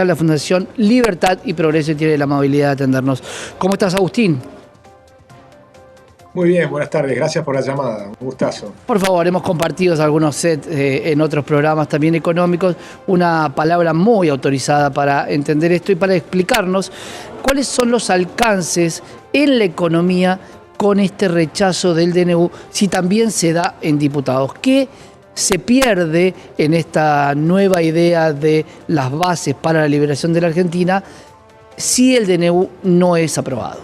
la Fundación Libertad y Progreso, y tiene la amabilidad de atendernos. ¿Cómo estás, Agustín? Muy bien, buenas tardes, gracias por la llamada, un gustazo. Por favor, hemos compartido algunos sets en otros programas también económicos, una palabra muy autorizada para entender esto y para explicarnos cuáles son los alcances en la economía con este rechazo del DNU, si también se da en diputados. ¿Qué se pierde en esta nueva idea de las bases para la liberación de la Argentina si el DNU no es aprobado?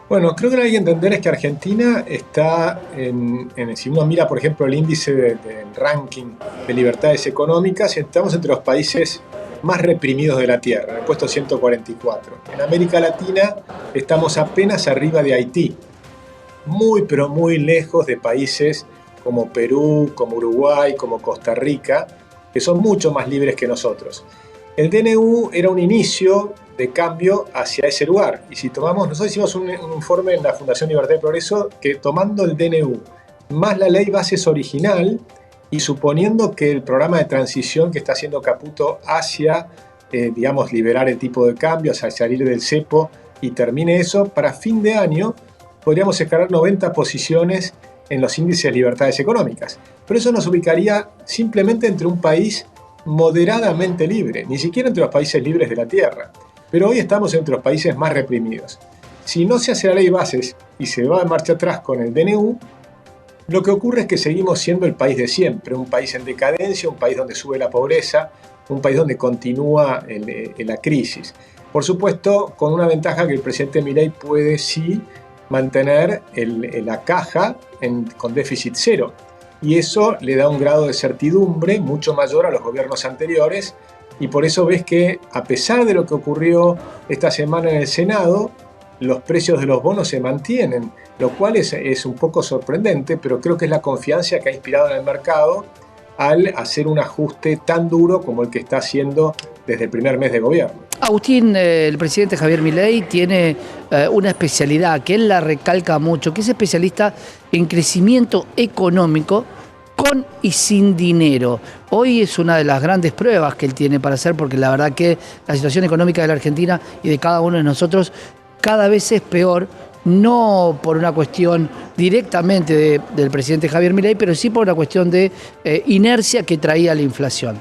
Bueno, creo que lo que hay que entender es que Argentina está si uno mira, por ejemplo, el índice del ranking de libertades económicas, estamos entre los países más reprimidos de la Tierra, en el puesto 144. En América Latina estamos apenas arriba de Haití, muy pero muy lejos de países como Perú, como Uruguay, como Costa Rica, que son mucho más libres que nosotros. El DNU era un inicio de cambio hacia ese lugar. Y si tomamos, nosotros hicimos un informe en la Fundación Libertad y Progreso que tomando el DNU más la ley bases original y suponiendo que el programa de transición que está haciendo Caputo hacia, digamos, liberar el tipo de cambio, hacia salir del cepo y termine eso, para fin de año podríamos escalar 90 posiciones en los índices de libertades económicas. Pero eso nos ubicaría simplemente entre un país moderadamente libre, ni siquiera entre los países libres de la Tierra. Pero hoy estamos entre los países más reprimidos. Si no se hace la ley bases y se va de marcha atrás con el DNU, lo que ocurre es que seguimos siendo el país de siempre, un país en decadencia, un país donde sube la pobreza, un país donde continúa la crisis. Por supuesto, con una ventaja que el presidente Milei puede sí mantener la caja con déficit cero. Y eso le da un grado de certidumbre mucho mayor a los gobiernos anteriores. Y por eso ves que, a pesar de lo que ocurrió esta semana en el Senado, los precios de los bonos se mantienen, lo cual es un poco sorprendente, pero creo que es la confianza que ha inspirado en el mercado al hacer un ajuste tan duro como el que está haciendo desde el primer mes de gobierno. Agustín, el presidente Javier Milei tiene una especialidad que él la recalca mucho, que es especialista en crecimiento económico con y sin dinero. Hoy es una de las grandes pruebas que él tiene para hacer, porque la verdad que la situación económica de la Argentina y de cada uno de nosotros cada vez es peor, no por una cuestión directamente del presidente Javier Milei, pero sí por una cuestión de inercia que traía la inflación.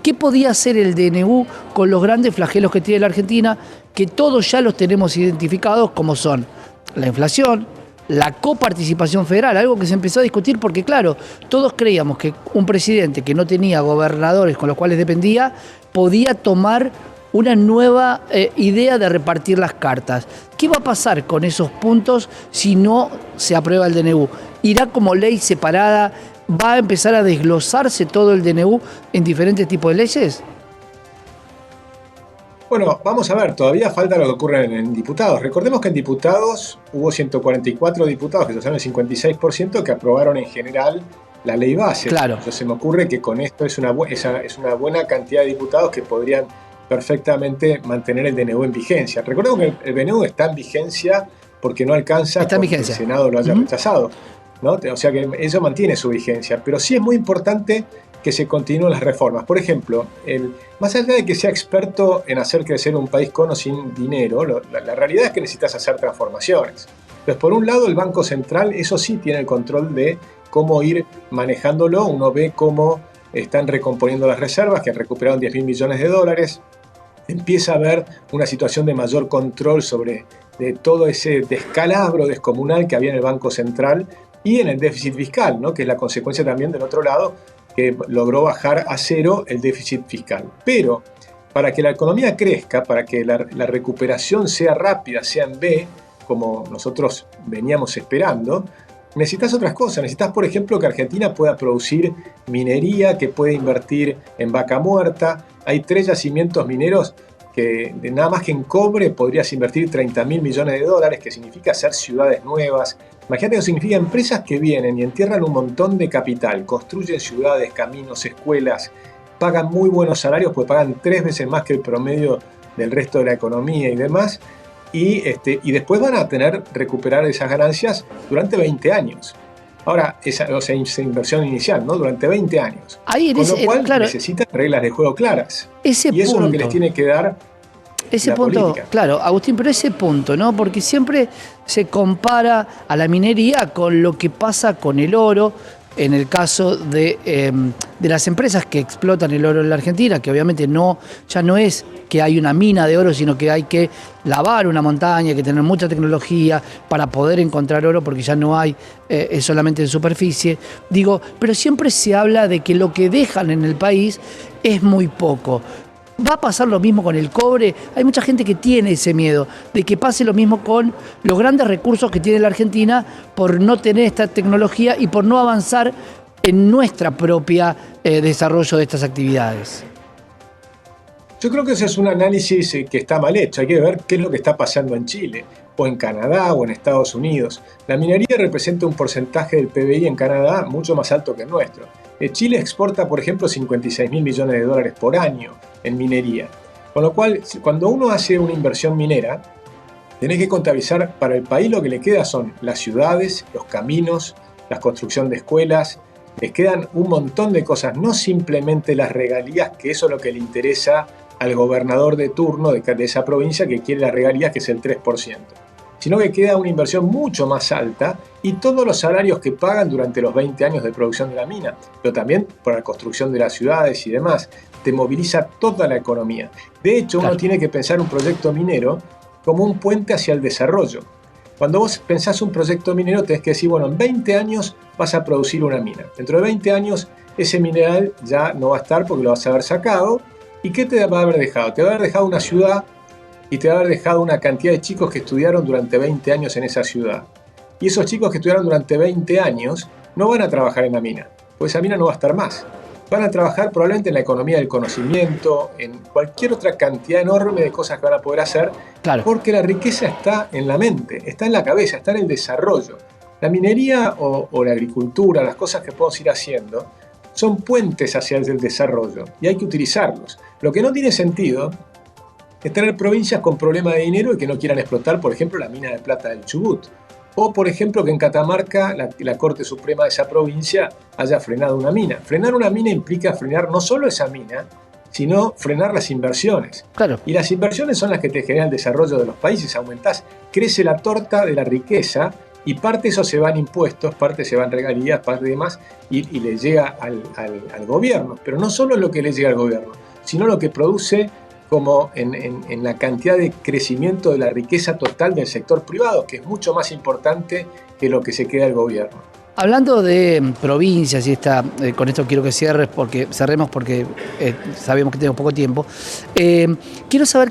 ¿Qué podía hacer el DNU con los grandes flagelos que tiene la Argentina, que todos ya los tenemos identificados, como son la inflación, la coparticipación federal, algo que se empezó a discutir porque, claro, todos creíamos que un presidente que no tenía gobernadores con los cuales dependía podía tomar una nueva idea de repartir las cartas? ¿Qué va a pasar con esos puntos si no se aprueba el DNU? ¿Irá como ley separada? ¿Va a empezar a desglosarse todo el DNU en diferentes tipos de leyes? Bueno, vamos a ver, todavía falta lo que ocurre en diputados. Recordemos que en diputados hubo 144 diputados, que son el 56%, que aprobaron en general la ley base. Claro. Entonces se me ocurre que con esto es una buena cantidad de diputados que podrían perfectamente mantener el DNU en vigencia. Recordemos que el DNU está en vigencia porque no alcanza que el Senado lo haya rechazado, ¿no? O sea que eso mantiene su vigencia, pero sí es muy importante que se continúen las reformas. Por ejemplo, más allá de que sea experto en hacer crecer un país con o sin dinero, la realidad es que necesitas hacer transformaciones. Entonces, por un lado, el Banco Central, eso sí tiene el control de cómo ir manejándolo. Uno ve cómo están recomponiendo las reservas, que recuperaron 10.000 millones de dólares. Empieza a haber una situación de mayor control sobre todo ese descalabro descomunal que había en el Banco Central y en el déficit fiscal, ¿no? Que es la consecuencia también del otro lado, que logró bajar a cero el déficit fiscal. Pero para que la economía crezca, para que la recuperación sea rápida, sea en V, como nosotros veníamos esperando, necesitas otras cosas. Necesitas, por ejemplo, que Argentina pueda producir minería, que pueda invertir en vaca muerta. Hay 3 yacimientos mineros que nada más que en cobre podrías invertir 30.000 millones de dólares, que significa hacer ciudades nuevas. Imagínate que significa empresas que vienen y entierran un montón de capital, construyen ciudades, caminos, escuelas, pagan muy buenos salarios, pues pagan 3 veces más que el promedio del resto de la economía y demás, y después van a recuperar esas ganancias durante 20 años. Ahora, esa inversión inicial, ¿no? Durante 20 años. Ahí Con lo cual claro, necesitan reglas de juego claras. ese Y eso punto. es lo que les tiene que dar Ese la punto, política. claro, Agustín, pero ese punto, ¿no? Porque siempre se compara a la minería con lo que pasa con el oro, en el caso de las empresas que explotan el oro en la Argentina, que obviamente ya no es que hay una mina de oro, sino que hay que lavar una montaña, hay que tener mucha tecnología para poder encontrar oro, porque ya no hay solamente en superficie. Digo, pero siempre se habla de que lo que dejan en el país es muy poco. ¿Va a pasar lo mismo con el cobre? Hay mucha gente que tiene ese miedo de que pase lo mismo con los grandes recursos que tiene la Argentina por no tener esta tecnología y por no avanzar en nuestra propia desarrollo de estas actividades. Yo creo que ese es un análisis que está mal hecho. Hay que ver qué es lo que está pasando en Chile, o en Canadá, o en Estados Unidos. La minería representa un porcentaje del PBI en Canadá mucho más alto que el nuestro. Chile exporta, por ejemplo, 56.000 millones de dólares por año en minería. Con lo cual, cuando uno hace una inversión minera, tenés que contabilizar para el país lo que le queda son las ciudades, los caminos, la construcción de escuelas. Les quedan un montón de cosas, no simplemente las regalías, que eso es lo que le interesa al gobernador de turno de esa provincia que quiere las regalías, que es el 3%, sino que queda una inversión mucho más alta y todos los salarios que pagan durante los 20 años de producción de la mina, pero también por la construcción de las ciudades y demás, te moviliza toda la economía. De hecho, uno tiene que pensar un proyecto minero como un puente hacia el desarrollo. Cuando vos pensás un proyecto minero, tenés que decir, bueno, en 20 años vas a producir una mina. Dentro de 20 años ese mineral ya no va a estar porque lo vas a haber sacado. ¿Y qué te va a haber dejado? Te va a haber dejado una ciudad y te va a haber dejado una cantidad de chicos que estudiaron durante 20 años en esa ciudad. Y esos chicos que estudiaron durante 20 años no van a trabajar en la mina, pues esa mina no va a estar más. Van a trabajar probablemente en la economía del conocimiento, en cualquier otra cantidad enorme de cosas que van a poder hacer, porque la riqueza está en la mente, está en la cabeza, está en el desarrollo. La minería o la agricultura, las cosas que podemos ir haciendo, son puentes hacia el desarrollo y hay que utilizarlos. Lo que no tiene sentido es tener provincias con problemas de dinero y que no quieran explotar, por ejemplo, la mina de plata del Chubut. O, por ejemplo, que en Catamarca la Corte Suprema de esa provincia haya frenado una mina. Frenar una mina implica frenar no solo esa mina, sino frenar las inversiones. Claro. Y las inversiones son las que te generan el desarrollo de los países. Aumentás, crece la torta de la riqueza y parte de eso se van impuestos, parte se van regalías, parte de demás, y le llega al gobierno. Pero no solo lo que le llega al gobierno, sino lo que produce como en la cantidad de crecimiento de la riqueza total del sector privado, que es mucho más importante que lo que se queda el gobierno. Hablando de provincias, y con esto quiero que cerremos porque sabemos que tenemos poco tiempo, quiero saber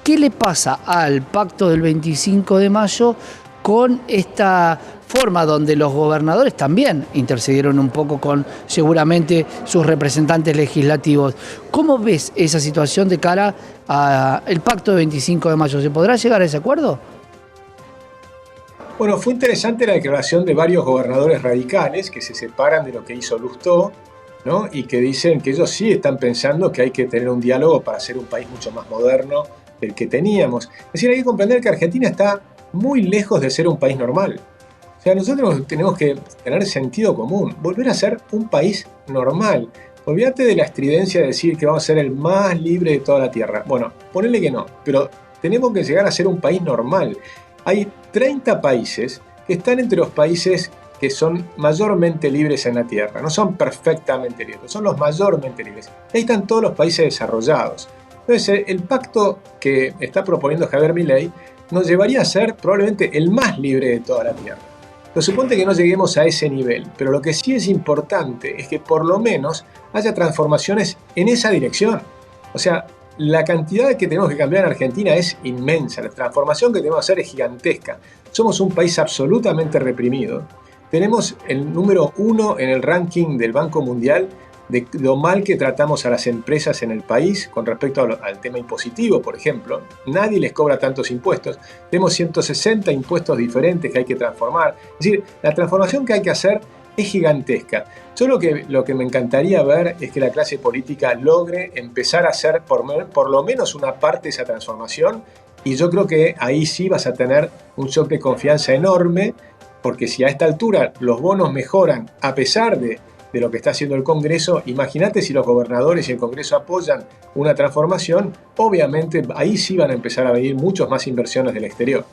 qué le pasa al pacto del 25 de mayo con esta forma donde los gobernadores también intercedieron un poco con seguramente sus representantes legislativos. ¿Cómo ves esa situación de cara al pacto del 25 de mayo? ¿Se podrá llegar a ese acuerdo? Bueno, fue interesante la declaración de varios gobernadores radicales que se separan de lo que hizo Lustó, ¿no? Y que dicen que ellos sí están pensando que hay que tener un diálogo para ser un país mucho más moderno del que teníamos. Es decir, hay que comprender que Argentina está muy lejos de ser un país normal. O sea, nosotros tenemos que tener sentido común, volver a ser un país normal. Olvídate de la estridencia de decir que vamos a ser el más libre de toda la Tierra. Bueno, ponele que no, pero tenemos que llegar a ser un país normal. Hay 30 países que están entre los países que son mayormente libres en la Tierra. No son perfectamente libres, son los mayormente libres. Ahí están todos los países desarrollados. Entonces, el pacto que está proponiendo Javier Milei nos llevaría a ser probablemente el más libre de toda la Tierra. Pero suponte que no lleguemos a ese nivel, pero lo que sí es importante es que por lo menos haya transformaciones en esa dirección. O sea, la cantidad que tenemos que cambiar en Argentina es inmensa, la transformación que tenemos que hacer es gigantesca. Somos un país absolutamente reprimido. Tenemos el número 1 en el ranking del Banco Mundial de lo mal que tratamos a las empresas en el país con respecto al tema impositivo, por ejemplo. Nadie les cobra tantos impuestos. Tenemos 160 impuestos diferentes que hay que transformar. Es decir, la transformación que hay que hacer es gigantesca. Yo lo que me encantaría ver es que la clase política logre empezar a hacer por lo menos una parte de esa transformación, y yo creo que ahí sí vas a tener un shock de confianza enorme porque si a esta altura los bonos mejoran a pesar de lo que está haciendo el Congreso, imagínate si los gobernadores y el Congreso apoyan una transformación, obviamente ahí sí van a empezar a venir muchas más inversiones del exterior.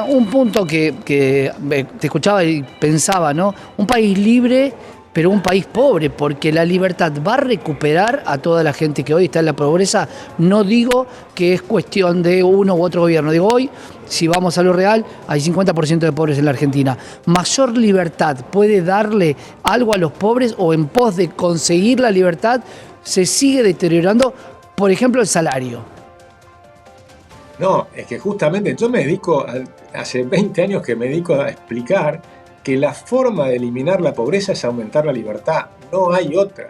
Un punto que te escuchaba y pensaba, ¿no? Un país libre, pero un país pobre, porque la libertad va a recuperar a toda la gente que hoy está en la pobreza. No digo que es cuestión de uno u otro gobierno, digo hoy, si vamos a lo real, hay 50% de pobres en la Argentina. ¿Mayor libertad puede darle algo a los pobres o en pos de conseguir la libertad se sigue deteriorando, por ejemplo, el salario? No, es que justamente yo me dedico, hace 20 años que me dedico a explicar que la forma de eliminar la pobreza es aumentar la libertad, no hay otra.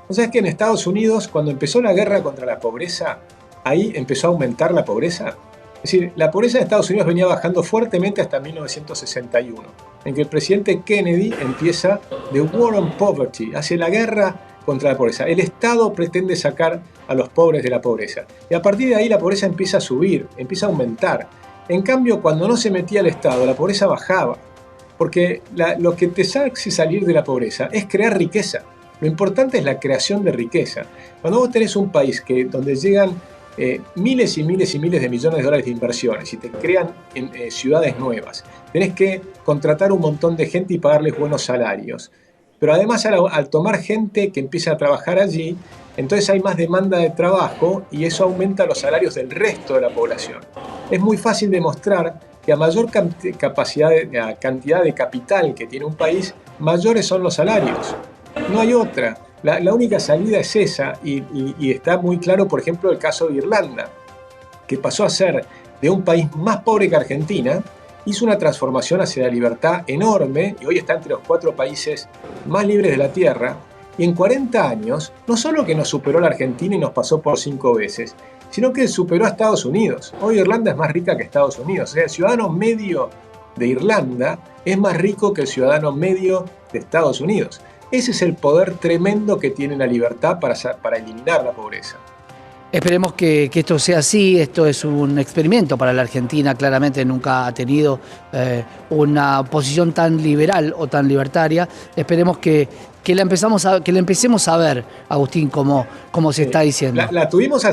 O sea, es que en Estados Unidos, cuando empezó la guerra contra la pobreza, ahí empezó a aumentar la pobreza. Es decir, la pobreza en Estados Unidos venía bajando fuertemente hasta 1961, en que el presidente Kennedy empieza The War on Poverty, hace la guerra contra la pobreza. El Estado pretende sacar a los pobres de la pobreza. Y a partir de ahí la pobreza empieza a subir, empieza a aumentar. En cambio, cuando no se metía el Estado, la pobreza bajaba. Porque lo que te hace salir de la pobreza es crear riqueza. Lo importante es la creación de riqueza. Cuando vos tenés un país donde llegan miles y miles y miles de millones de dólares de inversiones y te crean ciudades nuevas, tenés que contratar un montón de gente y pagarles buenos salarios. Pero además al tomar gente que empieza a trabajar allí, entonces hay más demanda de trabajo y eso aumenta los salarios del resto de la población. Es muy fácil demostrar que a mayor cantidad de capital que tiene un país, mayores son los salarios. No hay otra. La única salida es esa y está muy claro, por ejemplo, el caso de Irlanda, que pasó a ser de un país más pobre que Argentina, hizo una transformación hacia la libertad enorme y hoy está entre los 4 países más libres de la Tierra. Y en 40 años, no solo que nos superó la Argentina y nos pasó por 5 veces, sino que superó a Estados Unidos. Hoy Irlanda es más rica que Estados Unidos. O sea, el ciudadano medio de Irlanda es más rico que el ciudadano medio de Estados Unidos. Ese es el poder tremendo que tiene la libertad para eliminar la pobreza. Esperemos que esto sea así. Esto es un experimento para la Argentina. Claramente nunca ha tenido una posición tan liberal o tan libertaria. Esperemos que la empecemos a ver, Agustín, como se está diciendo. La tuvimos hace